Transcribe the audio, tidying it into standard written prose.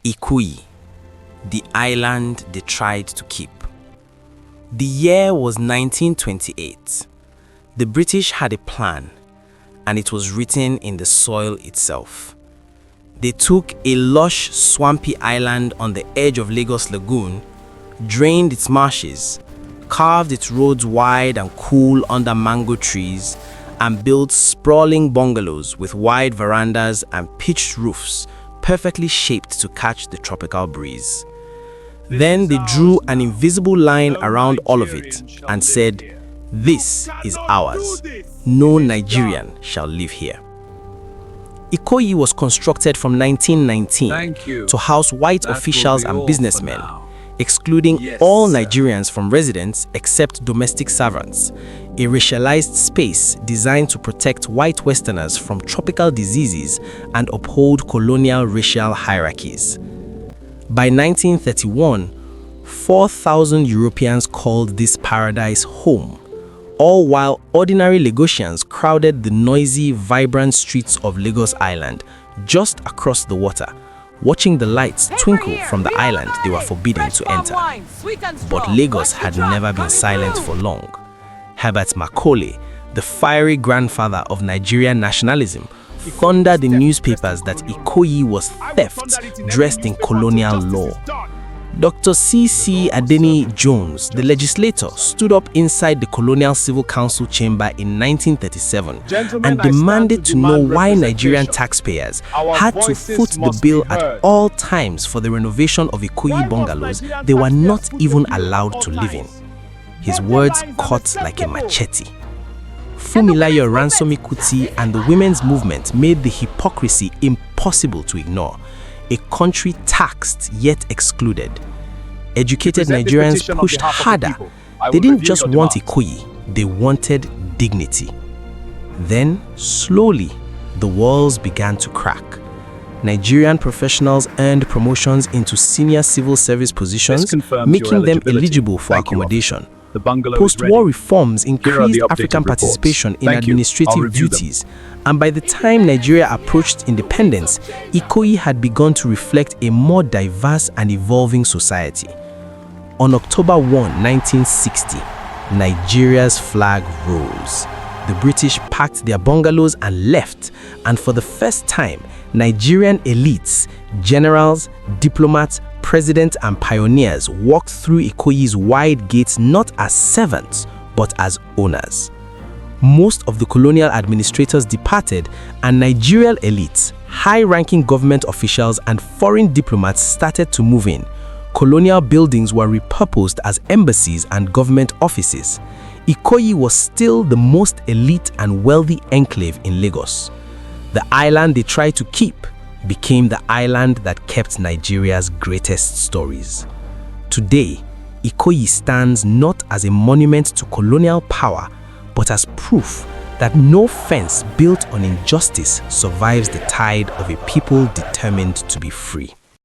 Ikoyi, the island they tried to keep. The year was 1928. The British had a plan, and it was written in the soil itself. They took a lush, swampy island on the edge of Lagos Lagoon, drained its marshes, carved its roads wide and cool under mango trees, and built sprawling bungalows with wide verandas and pitched roofs perfectly shaped to catch the tropical breeze. Then they drew an invisible line around all of it and said, "This is ours. No Nigerian shall live here." Ikoyi was constructed from 1919 to house white officials and businessmen, excluding all Nigerians from residence except domestic servants, a racialized space designed to protect white Westerners from tropical diseases and uphold colonial racial hierarchies. By 1931, 4,000 Europeans called this paradise home, all while ordinary Lagosians crowded the noisy, vibrant streets of Lagos Island just across the water, watching the lights twinkle from the island they were forbidden to enter. But Lagos had never been silent for long. Herbert Macaulay, the fiery grandfather of Nigerian nationalism, thundered in newspapers that Ikoyi was theft dressed in colonial law. Dr. C.C. Adeni Jones, the legislator, stood up inside the Colonial Civil Council chamber in 1937 and demanded to know why Nigerian taxpayers had to foot the bill at all times for the renovation of Ikoyi bungalows they were not even allowed to live in. His words cut like a machete. Fumilayo Ransome Kuti and the women's movement made the hypocrisy impossible to ignore. A country taxed yet excluded. Educated Nigerians pushed harder. They didn't just want Ikoyi, they wanted dignity. Then, slowly, the walls began to crack. Nigerian professionals earned promotions into senior civil service positions, making them eligible for accommodation. Post-war reforms increased African participation in administrative duties, and by the time Nigeria approached independence, Ikoyi had begun to reflect a more diverse and evolving society. On October 1, 1960, Nigeria's flag rose. The British packed their bungalows and left, and for the first time, Nigerian elites, generals, diplomats, presidents and pioneers walked through Ikoyi's wide gates not as servants, but as owners. Most of the colonial administrators departed, and Nigerian elites, high-ranking government officials and foreign diplomats started to move in. Colonial buildings were repurposed as embassies and government offices. Ikoyi was still the most elite and wealthy enclave in Lagos. The island they tried to keep became the island that kept Nigeria's greatest stories. Today, Ikoyi stands not as a monument to colonial power, but as proof that no fence built on injustice survives the tide of a people determined to be free.